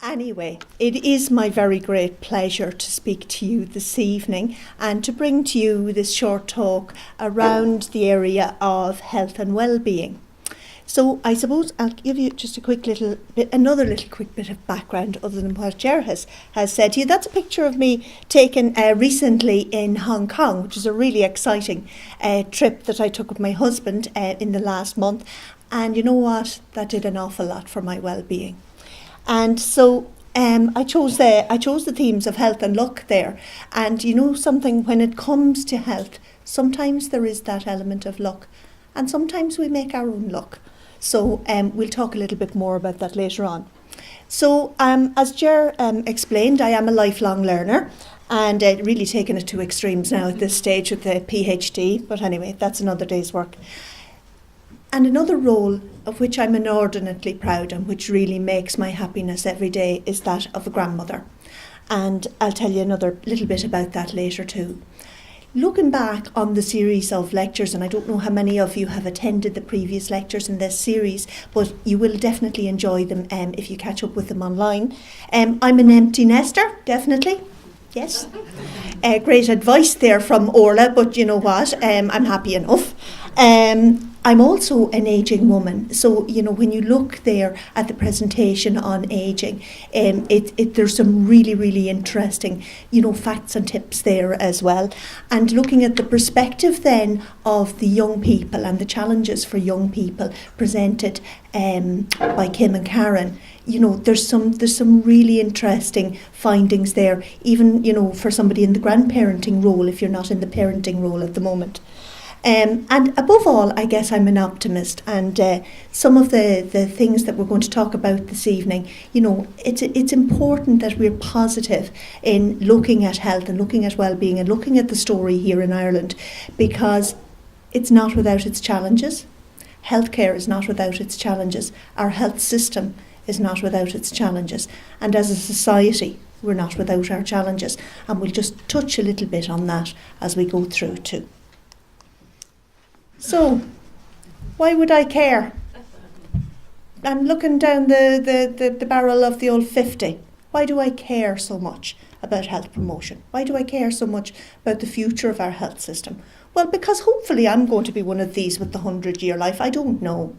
Anyway, it is my very great pleasure to speak to you this evening and to bring to you this short talk around the area of health and well-being. So I suppose I'll give you just another little quick bit of background other than what Ger has said to you. That's a picture of me taken recently in Hong Kong, which is a really exciting trip that I took with my husband in the last month. And you know what? That did an awful lot for my well-being. And so I chose the themes of health and luck there. And you know something, when it comes to health, sometimes there is that element of luck, and sometimes we make our own luck. So we'll talk a little bit more about that later on. So as Ger explained, I am a lifelong learner, and really taking it to extremes now at this stage with the PhD. But anyway, that's another day's work. And another role of which I'm inordinately proud and which really makes my happiness every day is that of a grandmother. And I'll tell you another little bit about that later too. Looking back on the series of lectures, and I don't know how many of you have attended the previous lectures in this series, but you will definitely enjoy them if you catch up with them online. I'm an empty nester, definitely. Yes. Great advice there from Orla, but you know what? I'm happy enough. I'm also an ageing woman, so you know when you look there at the presentation on ageing, there's some really interesting facts and tips there as well, and looking at the perspective then of the young people and the challenges for young people presented by Kim and Karen. There's some really interesting findings there, even for somebody in the grandparenting role if you're not in the parenting role at the moment. And above all, I guess I'm an optimist, and some of the things that we're going to talk about this evening, it's important that we're positive in looking at health and looking at well-being and looking at the story here in Ireland, because it's not without its challenges. Healthcare is not without its challenges. Our health system is not without its challenges. And as a society, we're not without our challenges. And we'll just touch a little bit on that as we go through too. So, why would I care? I'm looking down the barrel of the old 50. Why do I care so much about health promotion? Why do I care so much about the future of our health system? Well, because hopefully I'm going to be one of these with the 100-year life. I don't know.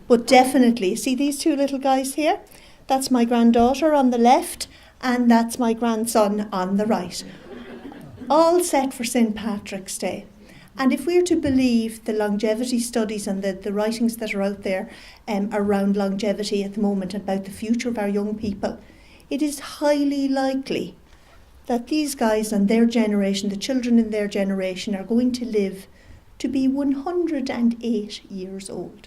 But definitely, see these two little guys here? That's my granddaughter on the left, and that's my grandson on the right. All set for St. Patrick's Day. And if we're to believe the longevity studies and the writings that are out there around longevity at the moment about the future of our young people, it is highly likely that these guys and their generation, the children in their generation, are going to live to be 108 years old.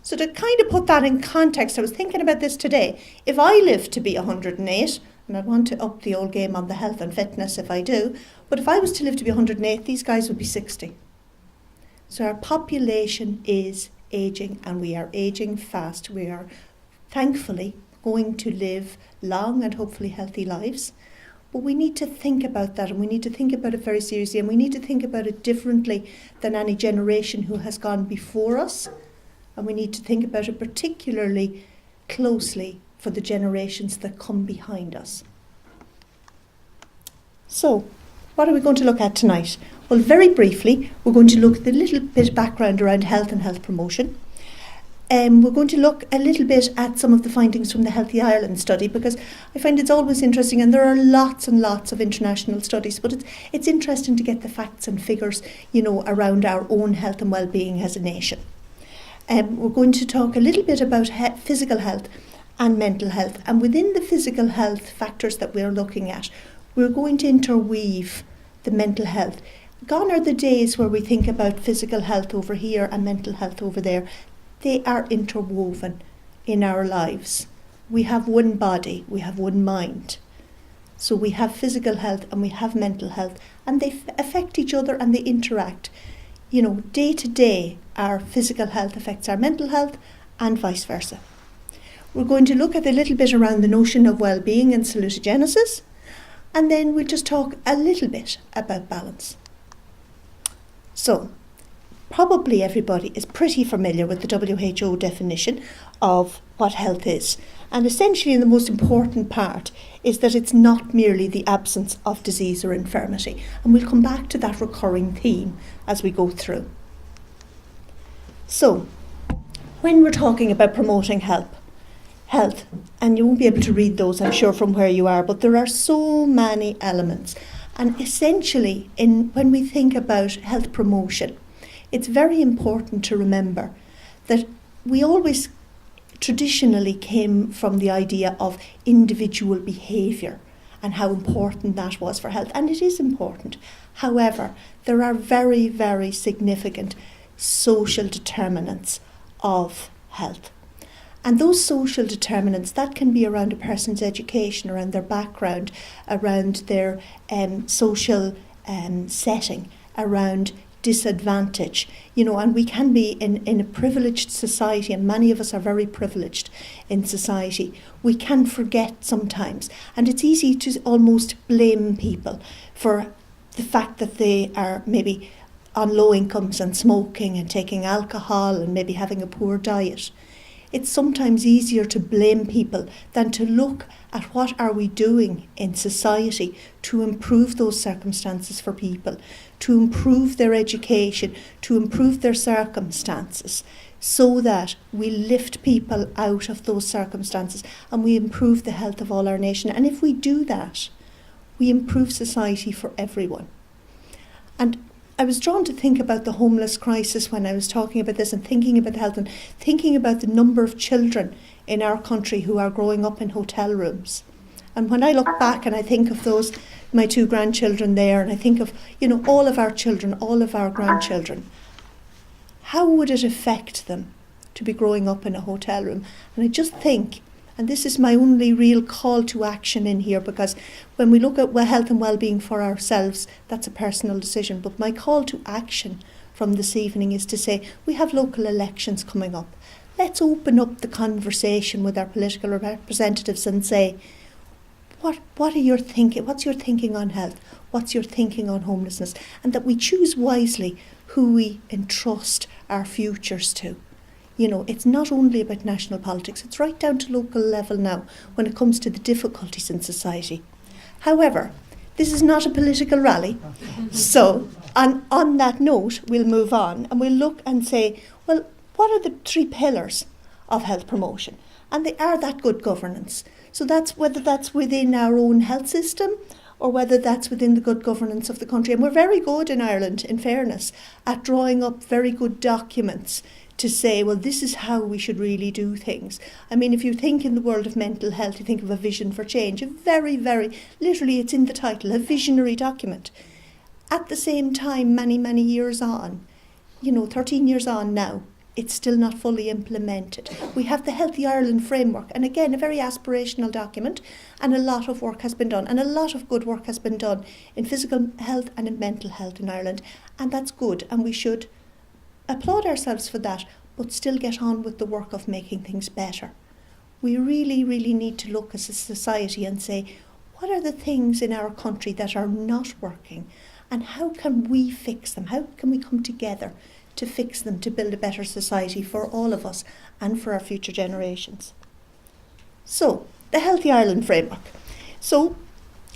So to kind of put that in context, I was thinking about this today. If I live to be 108, and I want to up the old game on the health and fitness if I do, but if I was to live to be 108, these guys would be 60. So our population is ageing, and we are ageing fast. We are thankfully going to live long and hopefully healthy lives. But we need to think about that, and we need to think about it very seriously, and we need to think about it differently than any generation who has gone before us. And we need to think about it particularly closely for the generations that come behind us. So, what are we going to look at tonight? Well, very briefly, we're going to look at a little bit of background around health and health promotion. We're going to look a little bit at some of the findings from the Healthy Ireland study, because I find it's always interesting, and there are lots and lots of international studies, but it's interesting to get the facts and figures, around our own health and well-being as a nation. We're going to talk a little bit about physical health and mental health, and within the physical health factors that we're looking at, we're going to interweave the mental health. Gone are the days where we think about physical health over here and mental health over there. They are interwoven in our lives. We have one body, we have one mind. So we have physical health and we have mental health, and they affect each other and they interact. Day to day, our physical health affects our mental health and vice versa. We're going to look at a little bit around the notion of well-being and salutogenesis, and then we'll just talk a little bit about balance. So, probably everybody is pretty familiar with the WHO definition of what health is. And essentially, the most important part is that it's not merely the absence of disease or infirmity. And we'll come back to that recurring theme as we go through. So, when we're talking about promoting health, and you won't be able to read those, I'm sure, from where you are, but there are so many elements. And essentially, when we think about health promotion, it's very important to remember that we always traditionally came from the idea of individual behaviour and how important that was for health. And it is important. However, there are very, very significant social determinants of health. And those social determinants, that can be around a person's education, around their background, around their social setting, around disadvantage, and we can be in a privileged society, and many of us are very privileged in society. We can forget sometimes, and it's easy to almost blame people for the fact that they are maybe on low incomes and smoking and taking alcohol and maybe having a poor diet. It's sometimes easier to blame people than to look at what are we doing in society to improve those circumstances for people, to improve their education, to improve their circumstances, so that we lift people out of those circumstances and we improve the health of all our nation. And if we do that, we improve society for everyone. And I was drawn to think about the homeless crisis when I was talking about this and thinking about health and thinking about the number of children in our country who are growing up in hotel rooms. And when I look back and I think of those, my 2 grandchildren there, and I think of, all of our children, all of our grandchildren, how would it affect them to be growing up in a hotel room? And I just think, and this is my only real call to action in here, because when we look at health and well-being for ourselves, that's a personal decision. But my call to action from this evening is to say, we have local elections coming up. Let's open up the conversation with our political representatives and say, what are your thinking? What's your thinking on health? What's your thinking on homelessness? And that we choose wisely who we entrust our futures to. It's not only about national politics, it's right down to local level now when it comes to the difficulties in society. However, this is not a political rally. So, on that note, we'll move on and we'll look and say, well, what are the 3 pillars of health promotion? And they are that good governance. So that's whether that's within our own health system or whether that's within the good governance of the country. And we're very good in Ireland, in fairness, at drawing up very good documents to say, well, this is how we should really do things. I mean, if you think in the world of mental health, you think of a vision for change, a very, very, literally it's in the title, a visionary document. At the same time, many, many years on, 13 years on now, it's still not fully implemented. We have the Healthy Ireland framework, and again, a very aspirational document, and a lot of work has been done, and a lot of good work has been done in physical health and in mental health in Ireland, and that's good, and we should applaud ourselves for that, but still get on with the work of making things better. We really, really need to look as a society and say, what are the things in our country that are not working, and how can we fix them? How can we come together to fix them, to build a better society for all of us and for our future generations? So, the Healthy Ireland framework. So,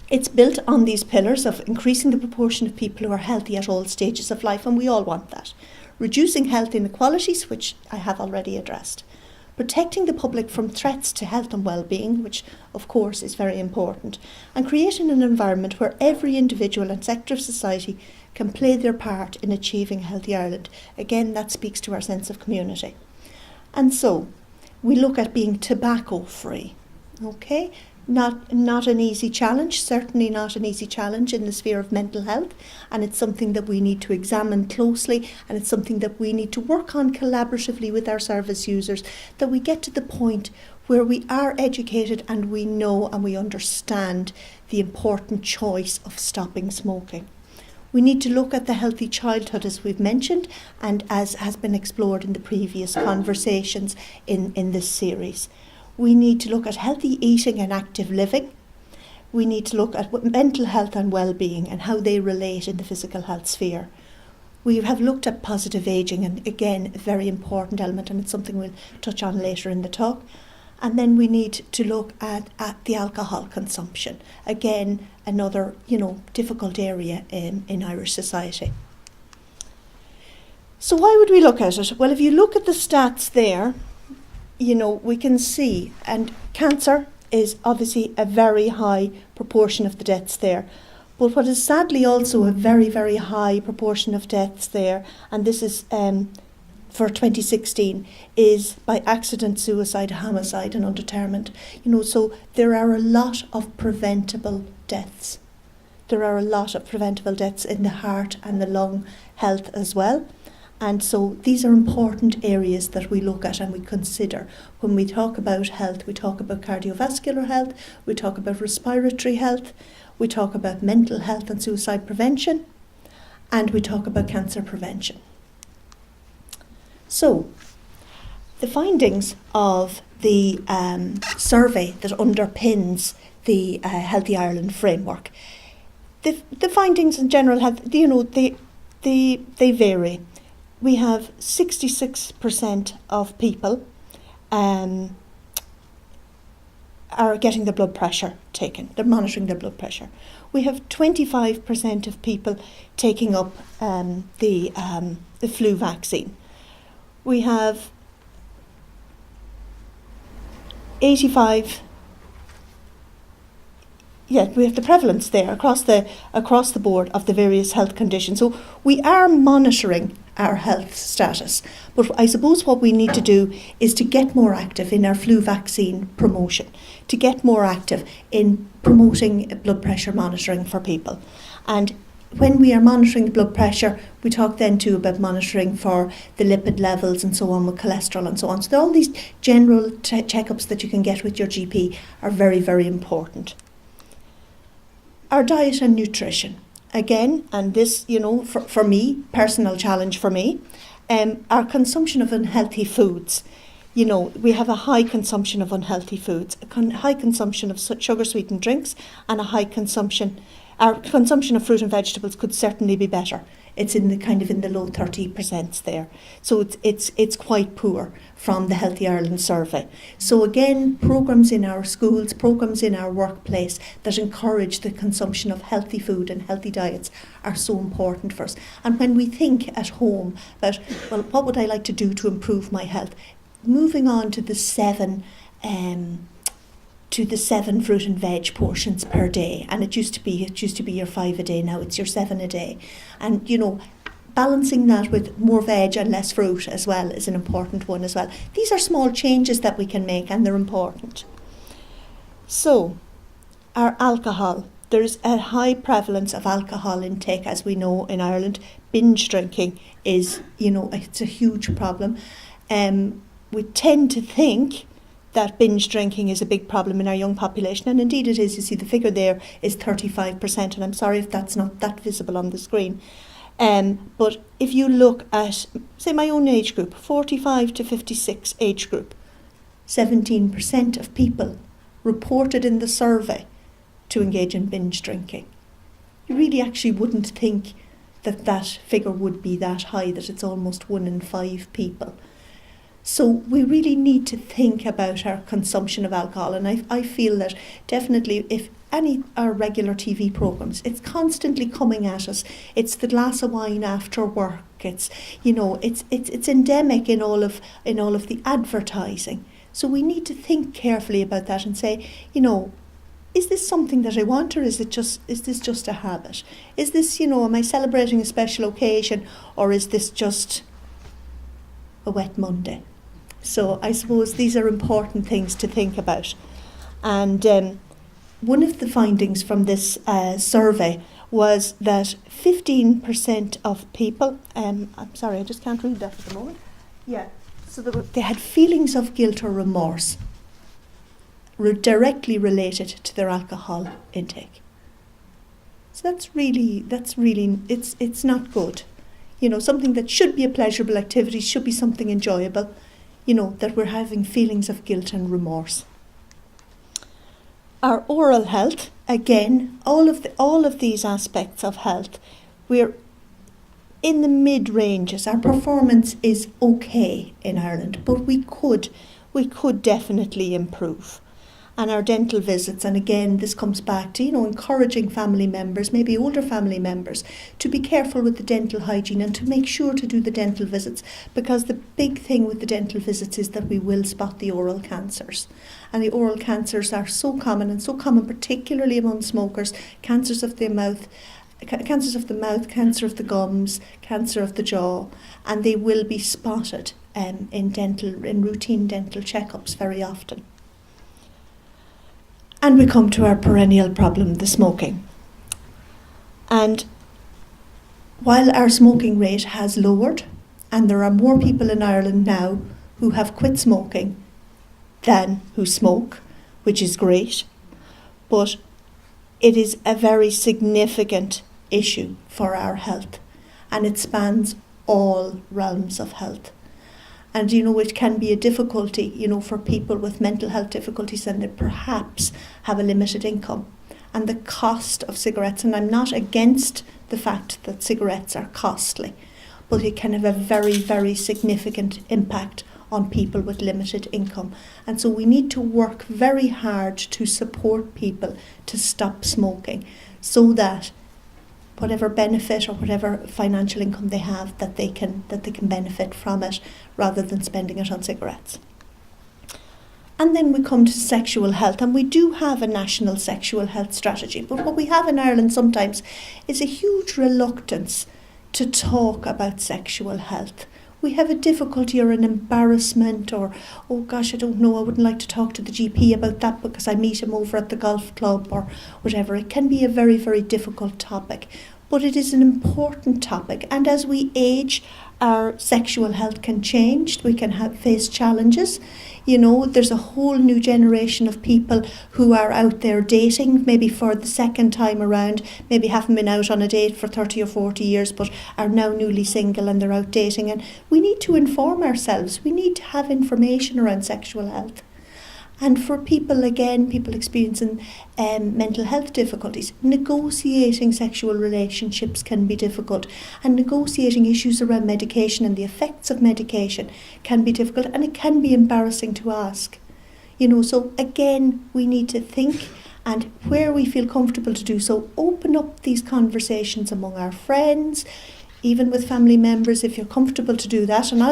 it's built on these pillars of increasing the proportion of people who are healthy at all stages of life, and we all want that. Reducing health inequalities, which I have already addressed. Protecting the public from threats to health and well-being, which of course is very important. And creating an environment where every individual and sector of society can play their part in achieving a healthy Ireland. Again, that speaks to our sense of community. And so, we look at being tobacco-free. Okay? Not an easy challenge, certainly not an easy challenge in the sphere of mental health, and it's something that we need to examine closely, and it's something that we need to work on collaboratively with our service users, that we get to the point where we are educated and we know and we understand the important choice of stopping smoking. We need to look at the healthy childhood, as we've mentioned, and as has been explored in the previous conversations in this series. We need to look at healthy eating and active living. We need to look at mental health and well-being and how they relate in the physical health sphere. We have looked at positive ageing, and again, a very important element, and it's something we'll touch on later in the talk. And then we need to look at the alcohol consumption. Again, another, difficult area in Irish society. So why would we look at it? Well, if you look at the stats there, we can see, and cancer is obviously a very high proportion of the deaths there. But what is sadly also a very, very high proportion of deaths there, and this is for 2016, is by accident, suicide, homicide and undetermined. So there are a lot of preventable deaths. There are a lot of preventable deaths in the heart and the lung health as well. And so these are important areas that we look at and we consider. When we talk about health, we talk about cardiovascular health, we talk about respiratory health, we talk about mental health and suicide prevention, and we talk about cancer prevention. So, the findings of the survey that underpins the Healthy Ireland framework, the findings in general have, they vary. We have 66% of people are getting their blood pressure taken. They're monitoring their blood pressure. We have 25% of people taking up the flu vaccine. We have 85. We have the prevalence there across the board of the various health conditions. So we are monitoring our health status. But I suppose what we need to do is to get more active in our flu vaccine promotion, to get more active in promoting blood pressure monitoring for people. And when we are monitoring the blood pressure, we talk then too about monitoring for the lipid levels and so on, with cholesterol and so on. So all these general checkups that you can get with your GP are very, very important. Our diet and nutrition. Again, and this, for me, personal challenge for me, our consumption of unhealthy foods. We have a high consumption of unhealthy foods, a high consumption of sugar-sweetened drinks, and a high consumption. Our consumption of fruit and vegetables could certainly be better. It's in the low 30% there. So it's quite poor from the Healthy Ireland survey. So again, programmes in our schools, programmes in our workplace that encourage the consumption of healthy food and healthy diets are so important for us. And when we think at home about, well, what would I like to do to improve my health? Moving on to the seven fruit and veg portions per day, and it used to be your 5 a day. Now it's your 7 a day, and balancing that with more veg and less fruit as well is an important one as well. These are small changes that we can make, and they're important. So, our alcohol. There's a high prevalence of alcohol intake, as we know in Ireland. Binge drinking is, it's a huge problem. We tend to think that binge drinking is a big problem in our young population, and indeed it is. You see the figure there is 35%, and I'm sorry if that's not that visible on the screen. But if you look at, say, my own age group, 45 to 56 age group, 17% of people reported in the survey to engage in binge drinking. You really actually wouldn't think that figure would be that high, that it's almost 1 in 5 people. So we really need to think about our consumption of alcohol, and I feel that definitely if our regular TV programmes, it's constantly coming at us. It's the glass of wine after work. It's it's endemic in all of the advertising. So we need to think carefully about that and say, is this something that I want, or is this just a habit? Is this, am I celebrating a special occasion, or is this just a wet Monday? So I suppose these are important things to think about. And one of the findings from this survey was that 15% of people, I'm sorry, I just can't read that at the moment. Yeah, so they had feelings of guilt or remorse directly related to their alcohol intake. So that's really, it's not good. Something that should be a pleasurable activity, should be something enjoyable, that we're having feelings of guilt and remorse. Our oral health, again, all of these aspects of health, we're in the mid-ranges. Our performance is okay in Ireland, but we could definitely improve. And our dental visits, and again this comes back to encouraging family members, maybe older family members, to be careful with the dental hygiene and to make sure to do the dental visits, because the big thing with the dental visits is that we will spot the oral cancers. And the oral cancers are so common particularly among smokers. Cancers of the mouth, cancer of the gums, cancer of the jaw, and they will be spotted in routine dental checkups very often. And we come to our perennial problem, the smoking. And while our smoking rate has lowered, and there are more people in Ireland now who have quit smoking than who smoke, which is great, but it is a very significant issue for our health, and it spans all realms of health. And it can be a difficulty, for people with mental health difficulties, and they perhaps have a limited income. And the cost of cigarettes, and I'm not against the fact that cigarettes are costly, but it can have a very, very significant impact on people with limited income. And so we need to work very hard to support people to stop smoking, so that whatever benefit or whatever financial income they have, that they can benefit from it rather than spending it on cigarettes. And then we come to sexual health, and we do have a national sexual health strategy, but what we have in Ireland sometimes is a huge reluctance to talk about sexual health. We have a difficulty or an embarrassment, or, oh gosh, I don't know, I wouldn't like to talk to the GP about that because I meet him over at the golf club or whatever. It can be a very, very difficult topic, but it is an important topic. And as we age, our sexual health can change. We can face challenges. There's a whole new generation of people who are out there dating, maybe for the second time around, maybe haven't been out on a date for 30 or 40 years, but are now newly single and they're out dating. And we need to inform ourselves. We need to have information around sexual health. And for people experiencing mental health difficulties, negotiating sexual relationships can be difficult, and negotiating issues around medication and the effects of medication can be difficult, and it can be embarrassing to ask. So again, we need to think, and where we feel comfortable to do so, open up these conversations among our friends, even with family members if you're comfortable to do that. And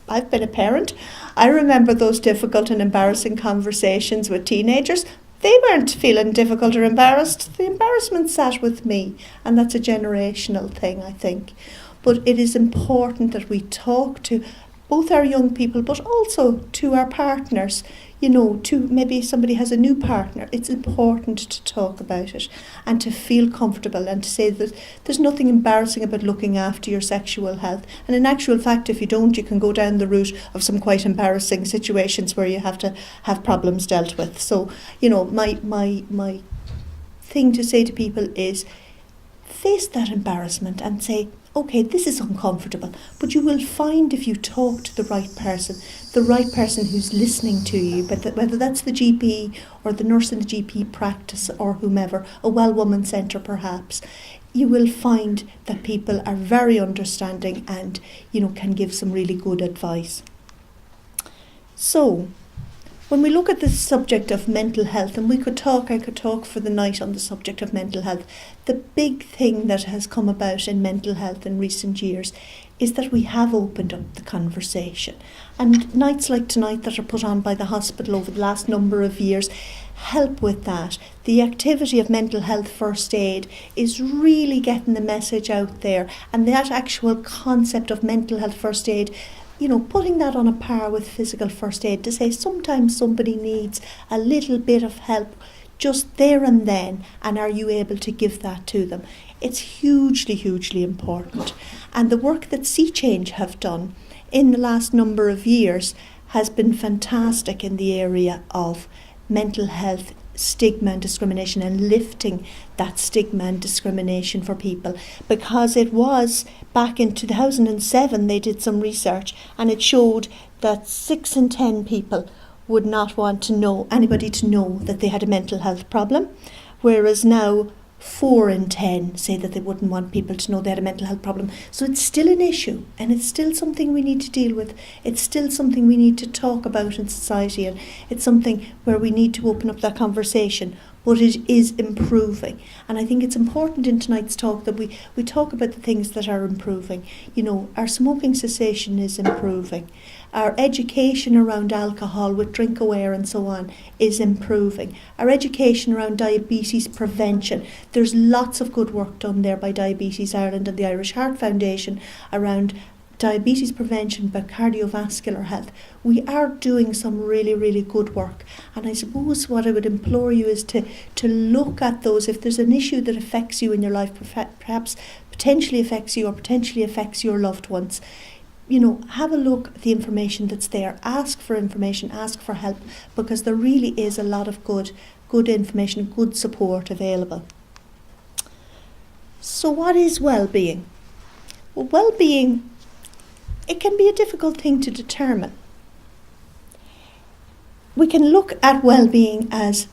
I've been a parent. I remember those difficult and embarrassing conversations with teenagers. They weren't feeling difficult or embarrassed. The embarrassment sat with me, and that's a generational thing, I think. But it is important that we talk to both our young people, but also to our partners. To maybe somebody has a new partner. It's important to talk about it and to feel comfortable and to say that there's nothing embarrassing about looking after your sexual health. And in actual fact, if you don't, you can go down the route of some quite embarrassing situations where you have to have problems dealt with. So, my thing to say to people is face that embarrassment and say, okay, this is uncomfortable, but you will find, if you talk to the right person who's listening to you, but whether that's the GP or the nurse in the GP practice or whomever, a well-woman centre perhaps, you will find that people are very understanding and, can give some really good advice. So, when we look at the subject of mental health, and I could talk for the night on the subject of mental health, the big thing that has come about in mental health in recent years is that we have opened up the conversation. And nights like tonight that are put on by the hospital over the last number of years help with that. The activity of mental health first aid is really getting the message out there, and that actual concept of mental health first aid, putting that on a par with physical first aid, to say sometimes somebody needs a little bit of help just there and then, and are you able to give that to them? It's hugely, hugely important. And the work that Sea Change have done in the last number of years has been fantastic in the area of mental health stigma and discrimination, and lifting that stigma and discrimination for people, because it was back in 2007 they did some research and it showed that 6 in 10 people would not want anybody to know that they had a mental health problem, whereas now 4 in 10 say that they wouldn't want people to know they had a mental health problem. So it's still an issue, and it's still something we need to deal with. It's still something we need to talk about in society, and it's something where we need to open up that conversation. But it is improving. And I think it's important in tonight's talk that we talk about the things that are improving. You know, our smoking cessation is improving. Our education around alcohol with Drink Aware and so on is improving. Our education around diabetes prevention, there's lots of good work done there by Diabetes Ireland and the Irish Heart Foundation around diabetes prevention but cardiovascular health. We are doing some really, really good work. And I suppose what I would implore you is to look at those. If there's an issue that affects you in your life, perhaps potentially affects you or potentially affects your loved ones, you know, have a look at the information that's there. Ask for information, ask for help, because there really is a lot of good information, good support available. So what is well-being? Well, well-being, it can be a difficult thing to determine. We can look at well-being as,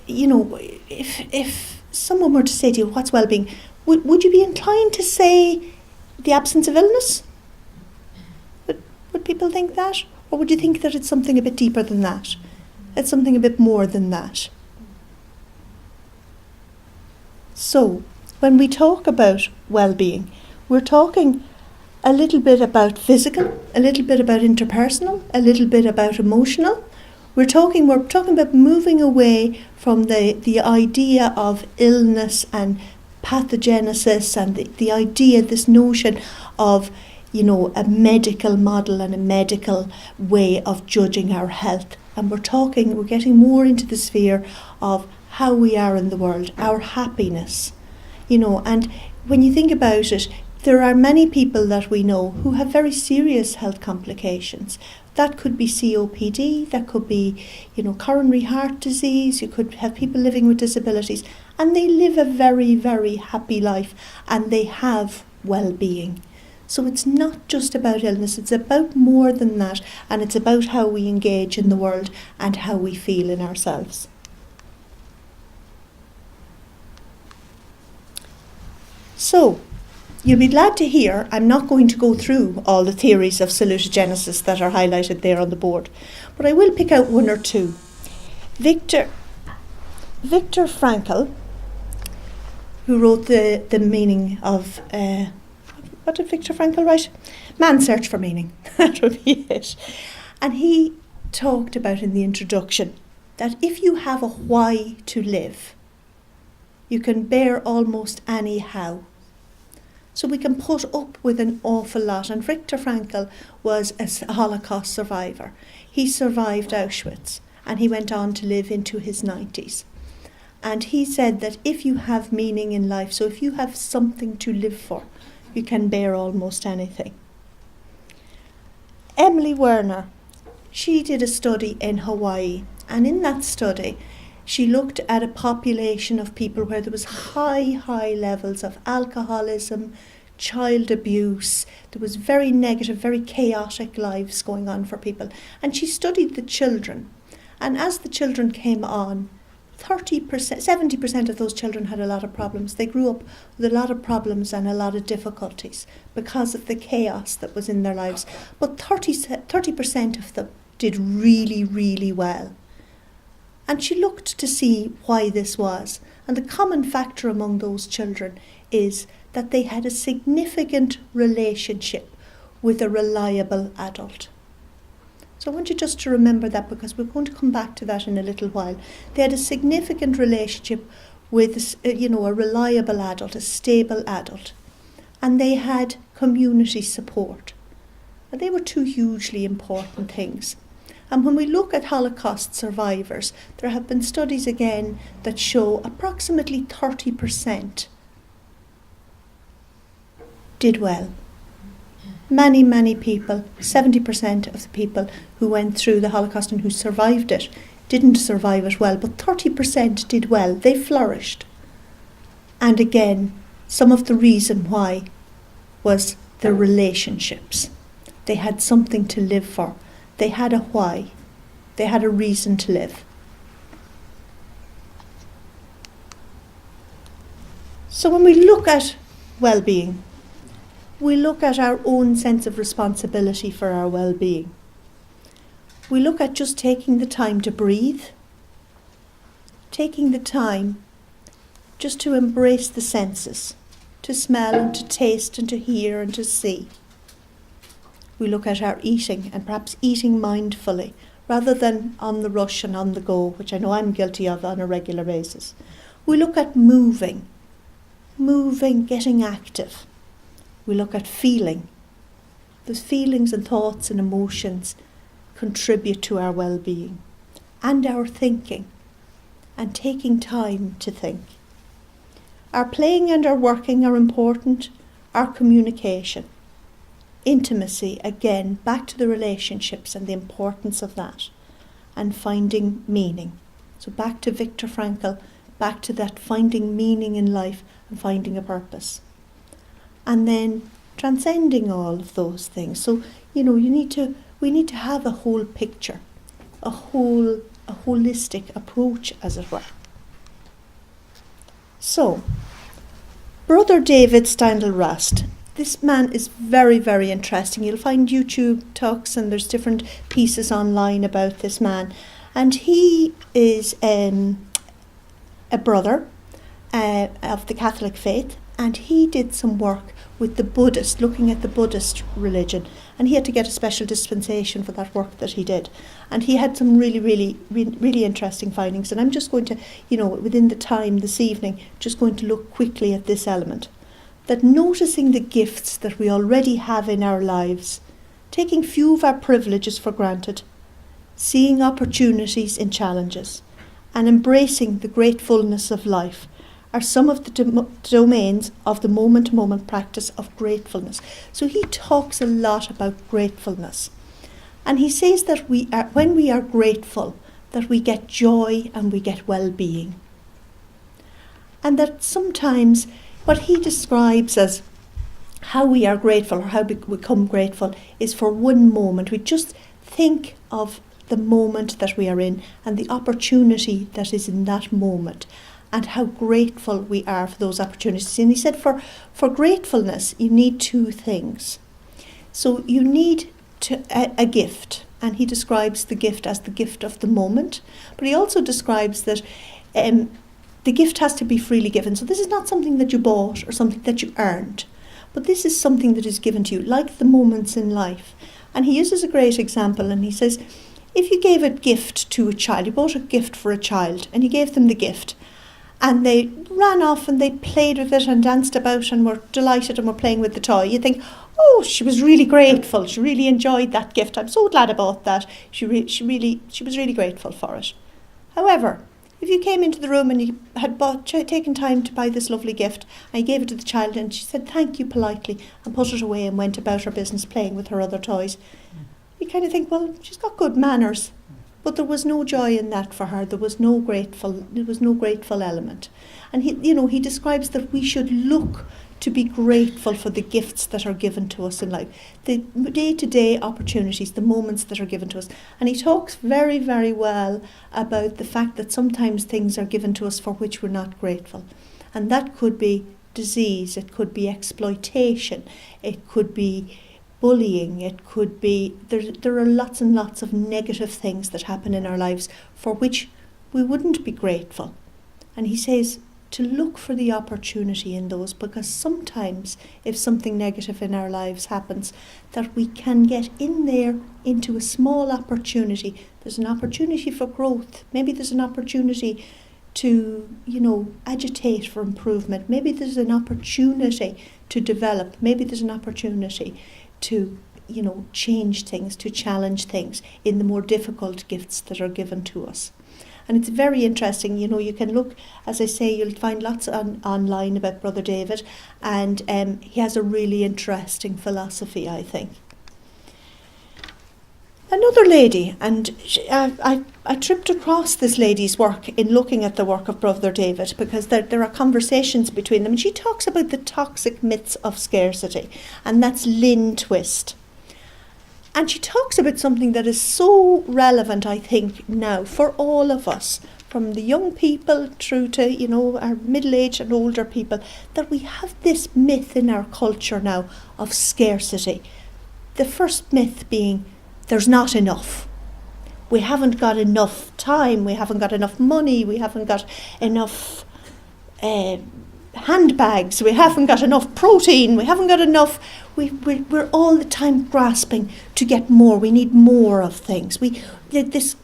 you know, if someone were to say to you, what's well-being? Would you be inclined to say the absence of illness? Would people think that? Or would you think that it's something a bit deeper than that? It's something a bit more than that. So, when we talk about well-being, we're talking a little bit about physical, a little bit about interpersonal, a little bit about emotional. We're talking about moving away from the idea of illness and pathogenesis and the idea, this notion of, you know, a medical model and a medical way of judging our health. And we're getting more into the sphere of how we are in the world, our happiness, you know. And when you think about it, there are many people that we know who have very serious health complications. That could be COPD, that could be, you know, coronary heart disease, you could have people living with disabilities, and they live a very, very happy life, and they have well-being. So it's not just about illness, it's about more than that, and it's about how we engage in the world and how we feel in ourselves. So, you'll be glad to hear I'm not going to go through all the theories of salutogenesis that are highlighted there on the board, but I will pick out one or two. Viktor Frankl, who wrote the meaning of, what did Viktor Frankl write? Man's Search for Meaning. That would be it. And he talked about in the introduction that if you have a why to live, you can bear almost any how. So we can put up with an awful lot. And Viktor Frankl was a Holocaust survivor. He survived Auschwitz and he went on to live into his 90s. And he said that if you have meaning in life, so if you have something to live for, you can bear almost anything. Emily Werner, she did a study in Hawaii, and in that study she looked at a population of people where there was high levels of alcoholism, child abuse. There was very negative, very chaotic lives going on for people. And she studied the children. And as the children came on, 70% of those children had a lot of problems. They grew up with a lot of problems and a lot of difficulties because of the chaos that was in their lives. But 30% of them did really, really well. And she looked to see why this was. And the common factor among those children is that they had a significant relationship with a reliable adult. So I want you just to remember that, because we're going to come back to that in a little while. They had a significant relationship with, a reliable adult, a stable adult. And they had community support. And they were two hugely important things. And when we look at Holocaust survivors, there have been studies again that show approximately 30% did well. Many people, 70% of the people who went through the Holocaust and who survived it didn't survive it well, but 30% did well. They flourished. And again, some of the reason why was their relationships. They had something to live for. They had a why. They had a reason to live. So when we look at well-being, we look at our own sense of responsibility for our well-being. We look at just taking the time to breathe, taking the time just to embrace the senses, to smell and to taste and to hear and to see. We look at our eating, and perhaps eating mindfully rather than on the rush and on the go, which I know I'm guilty of on a regular basis. We look at moving, getting active. We look at feeling. Those feelings and thoughts and emotions contribute to our well-being, and our thinking, and taking time to think. Our playing and our working are important. Our communication. Intimacy, again, back to the relationships and the importance of that. And finding meaning. So back to Viktor Frankl, back to that finding meaning in life and finding a purpose. And then transcending all of those things. So, we need to have a whole picture, a holistic approach, as it were. So, Brother David Steindl-Rast, this man is very, very interesting. You'll find YouTube talks and there's different pieces online about this man. And he is a brother of the Catholic faith, and he did some work with the Buddhist, looking at the Buddhist religion, and he had to get a special dispensation for that work that he did. And he had some really interesting findings, and I'm just going to, within the time this evening, just going to look quickly at this element. That noticing the gifts that we already have in our lives, taking few of our privileges for granted, seeing opportunities in challenges, and embracing the gratefulness of life are some of the domains of the moment-to-moment practice of gratefulness. So he talks a lot about gratefulness. And he says that when we are grateful, that we get joy and we get well-being. And that sometimes what he describes as how we are grateful, or how we become grateful, is for one moment. We just think of the moment that we are in and the opportunity that is in that moment, and how grateful we are for those opportunities. And he said for gratefulness, you need two things. So you need a gift, and he describes the gift as the gift of the moment, but he also describes that the gift has to be freely given. So this is not something that you bought or something that you earned, but this is something that is given to you, like the moments in life. And he uses a great example, and he says, if you gave a gift to a child, you bought a gift for a child, and you gave them the gift, and they ran off and they played with it and danced about and were delighted and were playing with the toy, you think, oh, she was really grateful, she really enjoyed that gift, I'm so glad about that, she was really grateful for it. However, if you came into the room and you had taken time to buy this lovely gift, and you gave it to the child and she said thank you politely and put it away and went about her business playing with her other toys, you kind of think, well, she's got good manners. But there was no joy in that for her. There was no grateful element. And he describes that we should look to be grateful for the gifts that are given to us in life, the day-to-day opportunities, the moments that are given to us. And he talks very, very well about the fact that sometimes things are given to us for which we're not grateful. And that could be disease, it could be exploitation, it could be bullying, it could be, there are lots and lots of negative things that happen in our lives for which we wouldn't be grateful. And he says to look for the opportunity in those, because sometimes if something negative in our lives happens, that we can get in there into a small opportunity. There's an opportunity for growth. Maybe there's an opportunity to, agitate for improvement. Maybe there's an opportunity to develop. Maybe there's an opportunity to, change things, to challenge things in the more difficult gifts that are given to us. And it's very interesting, you can look, as I say, you'll find lots online about Brother David, and he has a really interesting philosophy, I think. Another lady, and I tripped across this lady's work in looking at the work of Brother David, because there are conversations between them, and she talks about the toxic myths of scarcity, and that's Lynn Twist. And she talks about something that is so relevant, I think, now for all of us, from the young people through to, our middle-aged and older people, that we have this myth in our culture now of scarcity. The first myth being there's not enough. We haven't got enough time, we haven't got enough money, we haven't got enough handbags, we haven't got enough protein, we haven't got enough. We're all the time grasping to get more. We need more of things. This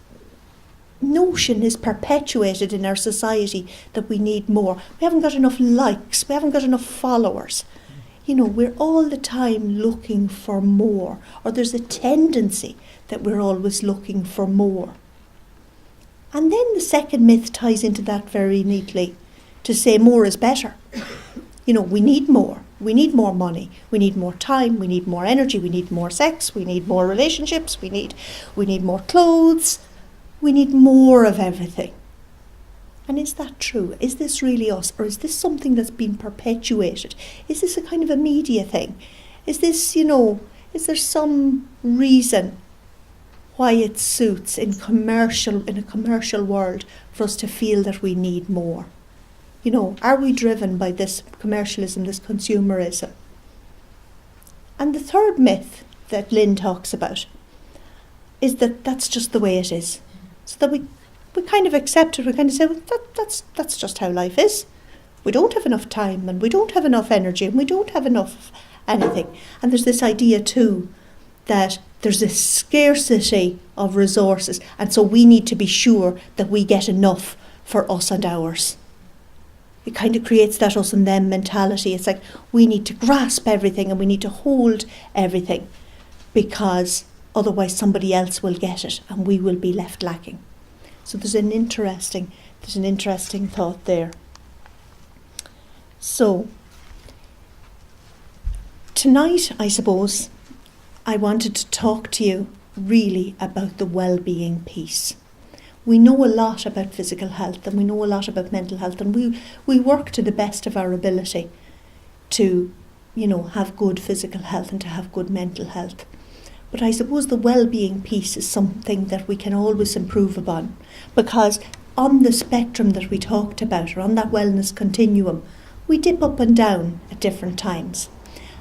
notion is perpetuated in our society that we need more. We haven't got enough likes, we haven't got enough followers. We're all the time looking for more, or there's a tendency that we're always looking for more. And then the second myth ties into that very neatly, to say more is better. We need more. We need more money. We need more time. We need more energy. We need more sex. We need more relationships. We need more clothes. We need more of everything. And is that true? Is this really us? Or is this something that's been perpetuated? Is this a kind of a media thing? Is this, is there some reason why it suits in a commercial world for us to feel that we need more? Are we driven by this commercialism, this consumerism? And the third myth that Lynn talks about is that that's just the way it is. So that we kind of accept it, we kind of say, well, that's just how life is. We don't have enough time, and we don't have enough energy, and we don't have enough anything. And there's this idea too that there's a scarcity of resources, and so we need to be sure that we get enough for us and ours. It kind of creates that us and them mentality. It's like we need to grasp everything and we need to hold everything, because otherwise somebody else will get it and we will be left lacking. So there's an interesting thought there. So tonight, I suppose, I wanted to talk to you really about the well-being piece. We know a lot about physical health and we know a lot about mental health, and we work to the best of our ability to, have good physical health and to have good mental health. But I suppose the well-being piece is something that we can always improve upon, because on the spectrum that we talked about, or on that wellness continuum, we dip up and down at different times.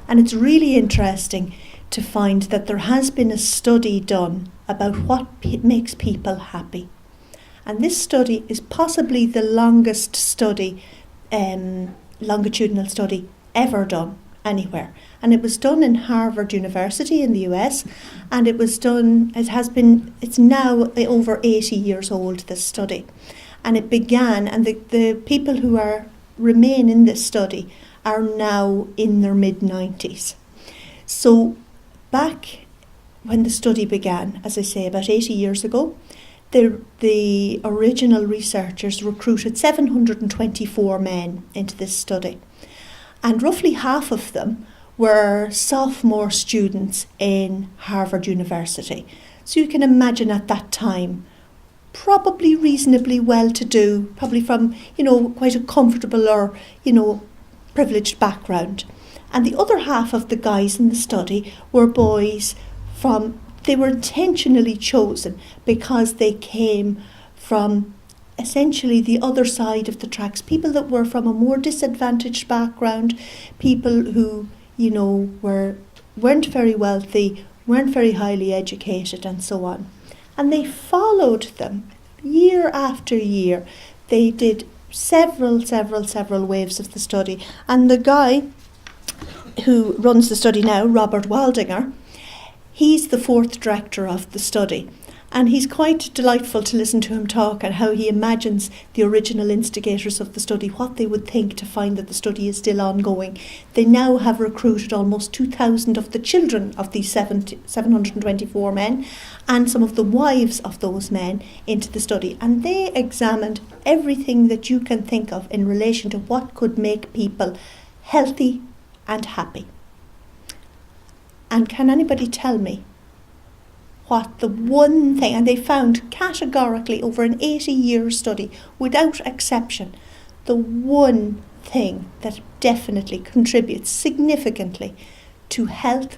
And it's really interesting to find that there has been a study done about what makes people happy. And this study is possibly the longest study, longitudinal study ever done anywhere. And it was done in Harvard University in the US, and it's now over 80 years old, this study. And it began, and the people who remain in this study are now in their mid-90s. So back when the study began, as I say, about 80 years ago, the original researchers recruited 724 men into this study. And roughly half of them were sophomore students in Harvard University. So you can imagine at that time, probably reasonably well-to-do, probably from, quite a comfortable or, privileged background. And the other half of the guys in the study were boys they were intentionally chosen because they came from essentially the other side of the tracks, people that were from a more disadvantaged background, people who, weren't very wealthy, weren't very highly educated, and so on. And they followed them year after year. They did several waves of the study. And the guy who runs the study now, Robert Waldinger, he's the fourth director of the study. And he's quite delightful to listen to him talk, and how he imagines the original instigators of the study, what they would think to find that the study is still ongoing. They now have recruited almost 2,000 of the children of these 724 men and some of the wives of those men into the study. And they examined everything that you can think of in relation to what could make people healthy and happy. And can anybody tell me what the one thing, and they found categorically over an 80-year study, without exception, the one thing that definitely contributes significantly to health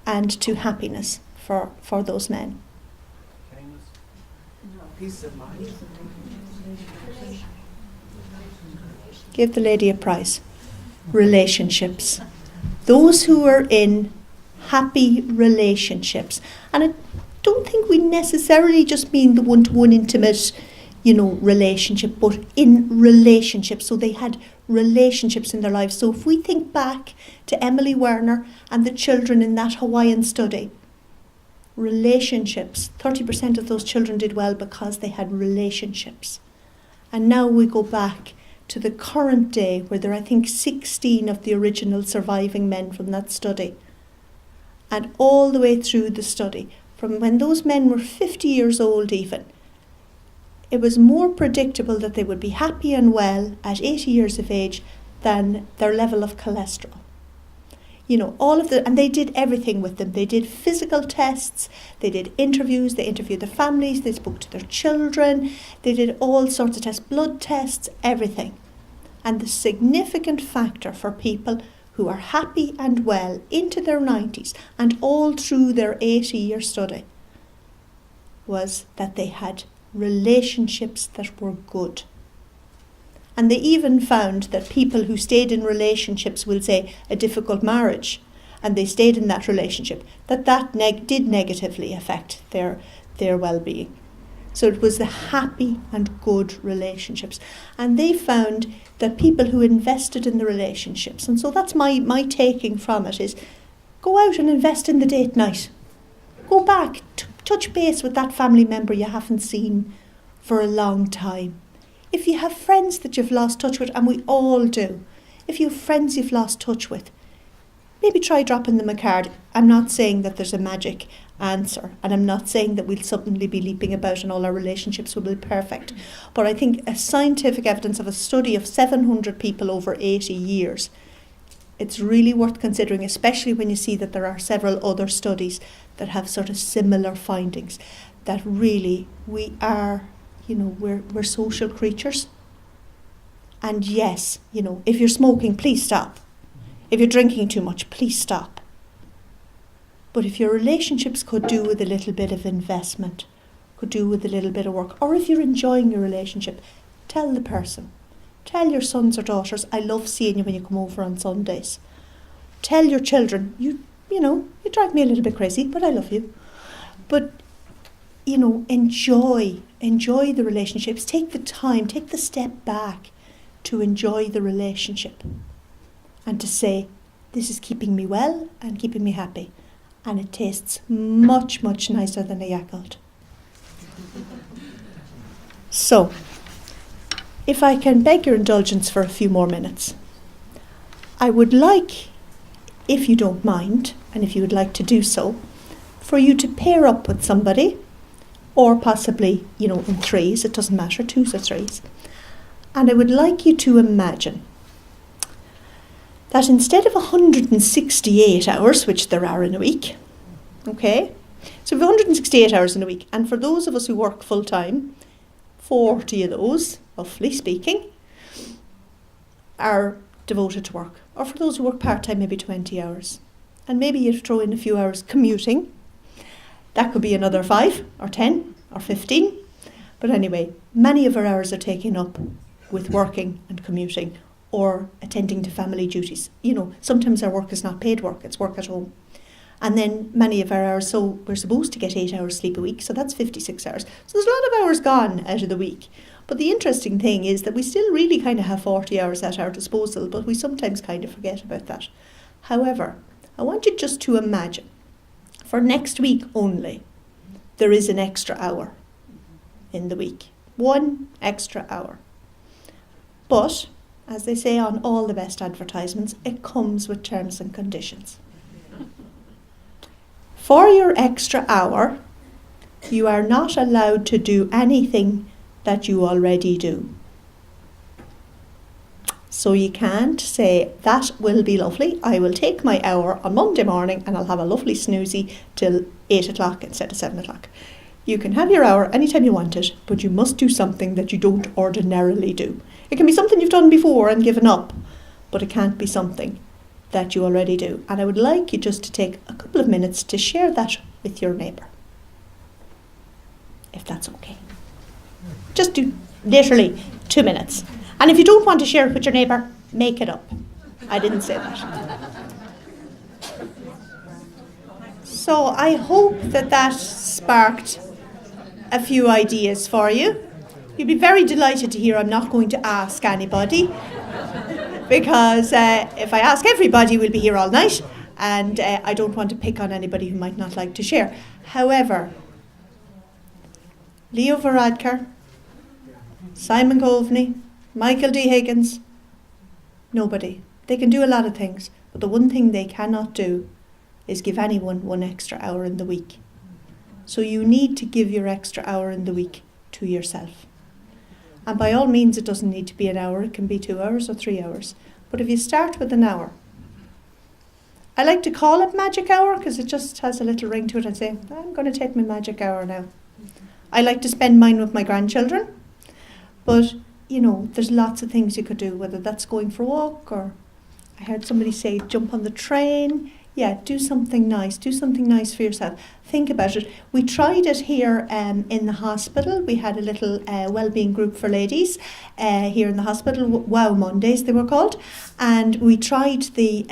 and to happiness for those men? Peace of mind. Give the lady a prize. Relationships. Those who are in happy relationships. And I don't think we necessarily just mean the one-to-one intimate, relationship, but in relationships. So they had relationships in their lives. So if we think back to Emily Werner and the children in that Hawaiian study, relationships, 30% of those children did well because they had relationships. And now we go back to the current day where there are, I think, 16 of the original surviving men from that study. And all the way through the study, from when those men were 50 years old even, it was more predictable that they would be happy and well at 80 years of age than their level of cholesterol. And they did everything with them. They did physical tests, they did interviews, they interviewed their families, they spoke to their children, they did all sorts of tests, blood tests, everything. And the significant factor for people who are happy and well into their 90s and all through their 80-year study was that they had relationships that were good. And they even found that people who stayed in relationships, we'll say a difficult marriage, and they stayed in that relationship, that did negatively affect their well-being. So it was the happy and good relationships. And they found that people who invested in the relationships, and so that's my taking from it, is go out and invest in the date night. Go back, touch base with that family member you haven't seen for a long time. If you have friends that you've lost touch with, and we all do, if you have friends you've lost touch with, maybe try dropping them a card. I'm not saying that there's a magic answer, and I'm not saying that we'll suddenly be leaping about and all our relationships will be perfect. But I think a scientific evidence of a study of 700 people over 80 years, it's really worth considering, especially when you see that there are several other studies that have sort of similar findings, that really we are, we're social creatures. And yes, if you're smoking, please stop. If you're drinking too much, please stop. But if your relationships could do with a little bit of investment, could do with a little bit of work, or if you're enjoying your relationship, tell the person. Tell your sons or daughters, I love seeing you when you come over on Sundays. Tell your children, you drive me a little bit crazy, but I love you. But, enjoy the relationships. Take the time, take the step back to enjoy the relationship. And to say, this is keeping me well and keeping me happy. And it tastes much, much nicer than a Yakult. So, if I can beg your indulgence for a few more minutes, I would like, if you don't mind, and if you would like to do so, for you to pair up with somebody, or possibly, in threes, it doesn't matter, twos or threes. And I would like you to imagine that instead of 168 hours, which there are in a week, okay, so we have 168 hours in a week, and for those of us who work full-time, 40 of those, roughly speaking, are devoted to work. Or for those who work part-time, maybe 20 hours. And maybe you throw in a few hours commuting. That could be another 5 or 10 or 15. But anyway, many of our hours are taken up with working and commuting or attending to family duties. Sometimes our work is not paid work, it's work at home. And then many of our hours, so we're supposed to get 8 hours sleep a week, so that's 56 hours. So there's a lot of hours gone out of the week. But the interesting thing is that we still really kind of have 40 hours at our disposal, but we sometimes kind of forget about that. However, I want you just to imagine, for next week only, there is an extra hour in the week. 1 extra hour. But, as they say on all the best advertisements, it comes with terms and conditions. For your extra hour, you are not allowed to do anything that you already do. So you can't say, that will be lovely, I will take my hour on Monday morning and I'll have a lovely snoozy till 8 o'clock instead of 7 o'clock. You can have your hour anytime you want it, but you must do something that you don't ordinarily do. It can be something you've done before and given up, but it can't be something that you already do. And I would like you just to take a couple of minutes to share that with your neighbour, if that's okay. Just do literally 2 minutes. And if you don't want to share it with your neighbour, make it up. I didn't say that. So I hope that sparked a few ideas for you. You'll be very delighted to hear I'm not going to ask anybody, because if I ask everybody, we'll be here all night, and I don't want to pick on anybody who might not like to share. However, Leo Varadkar, Simon Coveney, Michael D. Higgins, nobody. They can do a lot of things, but the one thing they cannot do is give anyone 1 extra hour in the week. So you need to give your extra hour in the week to yourself. And by all means, it doesn't need to be an hour. It can be 2 hours or 3 hours. But if you start with an hour, I like to call it magic hour because it just has a little ring to it. I say, I'm going to take my magic hour now. I like to spend mine with my grandchildren. But, there's lots of things you could do, whether that's going for a walk, or I heard somebody say jump on the train. Yeah, do something nice. Do something nice for yourself. Think about it. We tried it here in the hospital. We had a little Wellbeing group for ladies here in the hospital. Wow Mondays they were called. And we tried the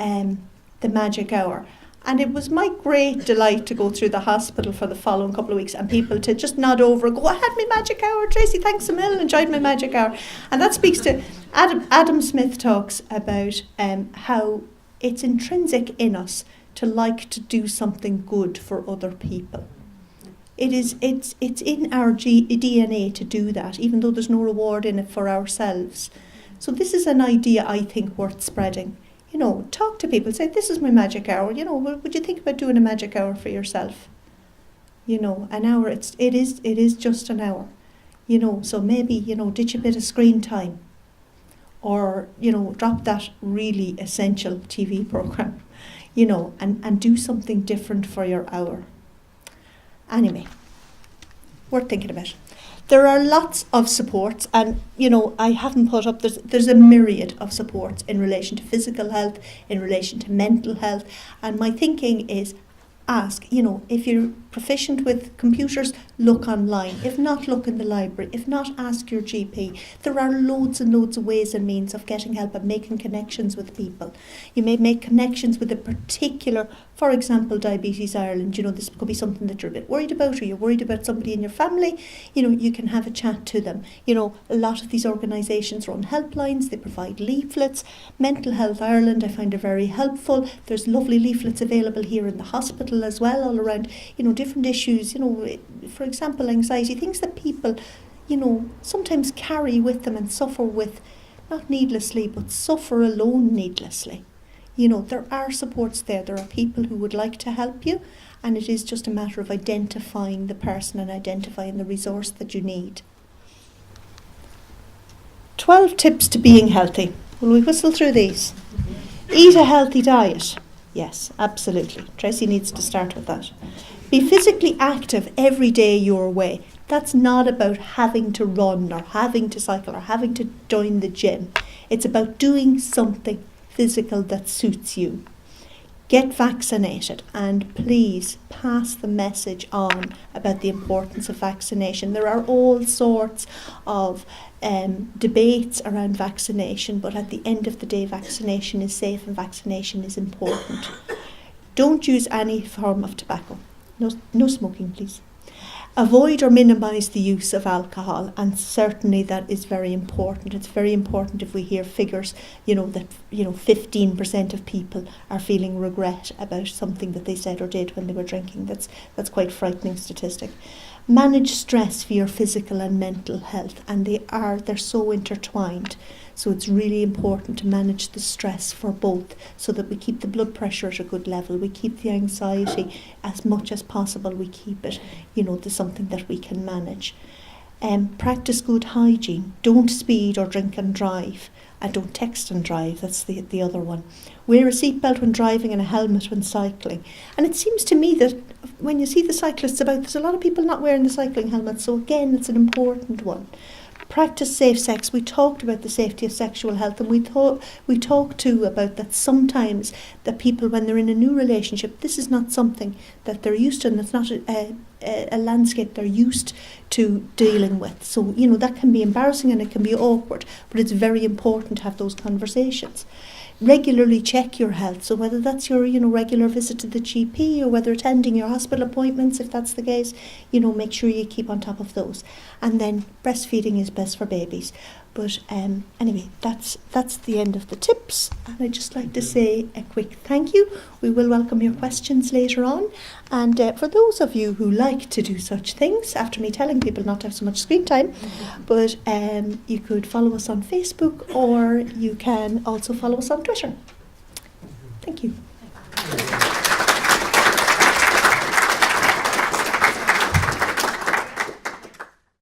magic hour. And it was my great delight to go through the hospital for the following couple of weeks and people to just nod over and go, I had my magic hour, Tracy, thanks a million, enjoyed my magic hour. And that speaks to, Adam Smith talks about how it's intrinsic in us to like to do something good for other people. It's in our DNA to do that, even though there's no reward in it for ourselves. So this is an idea I think worth spreading. Talk to people, say, this is my magic hour. Would you think about doing a magic hour for yourself? An hour, it is just an hour. So maybe, ditch a bit of screen time. Or, drop that really essential TV program, and do something different for your hour. Anyway, worth thinking about. There are lots of supports, and I haven't put up, there's a myriad of supports in relation to physical health, in relation to mental health, and my thinking is ask, if you're proficient with computers, look online. If not, look in the library. If not, ask your GP. There are loads and loads of ways and means of getting help and making connections with people. You may make connections with a particular, for example, Diabetes Ireland. This could be something that you're a bit worried about, or you're worried about somebody in your family. You can have a chat to them. A lot of these organisations run helplines. They provide leaflets. Mental Health Ireland, I find, are very helpful. There's lovely leaflets available here in the hospital as well, all around, different issues, for example, anxiety, things that people, sometimes carry with them and suffer with, not needlessly, but suffer alone needlessly. There are supports there. There are people who would like to help you, and it is just a matter of identifying the person and identifying the resource that you need. 12 tips to being healthy. Will we whistle through these? Eat a healthy diet. Yes, absolutely. Tracy needs to start with that. Be physically active every day your way. That's not about having to run or having to cycle or having to join the gym. It's about doing something physical that suits you. Get vaccinated, and please pass the message on about the importance of vaccination. There are all sorts of debates around vaccination, but at the end of the day, vaccination is safe and vaccination is important. Don't use any form of tobacco. No smoking, please. Avoid or minimise the use of alcohol, and certainly that is very important. It's very important if we hear figures, that 15% of people are feeling regret about something that they said or did when they were drinking. That's quite a frightening statistic. Manage stress for your physical and mental health, and they're so intertwined. So it's really important to manage the stress for both, so that we keep the blood pressure at a good level, we keep the anxiety as much as possible, we keep it, to something that we can manage. Practice good hygiene. Don't speed or drink and drive. And don't text and drive, that's the other one. Wear a seatbelt when driving and a helmet when cycling. And it seems to me that when you see the cyclists about, there's a lot of people not wearing the cycling helmets, so again, it's an important one. practice safe sex. We talked about the safety of sexual health, and we talked too about that sometimes that people, when they're in a new relationship, this is not something that they're used to, and it's not a landscape they're used to dealing with. So, you know, that can be embarrassing and it can be awkward, but it's very important to have those conversations. Regularly check your health. So whether that's your, you know, regular visit to the GP, or whether attending your hospital appointments, if that's the case, you know, make sure you keep on top of those. And then breastfeeding is best for babies. But anyway, that's the end of the tips. And I'd just like to say a quick thank you. We will welcome your questions later on. And for those of you who like to do such things, after me telling people not to have so much screen time, but you could follow us on Facebook, or you can also follow us on Twitter. Thank you.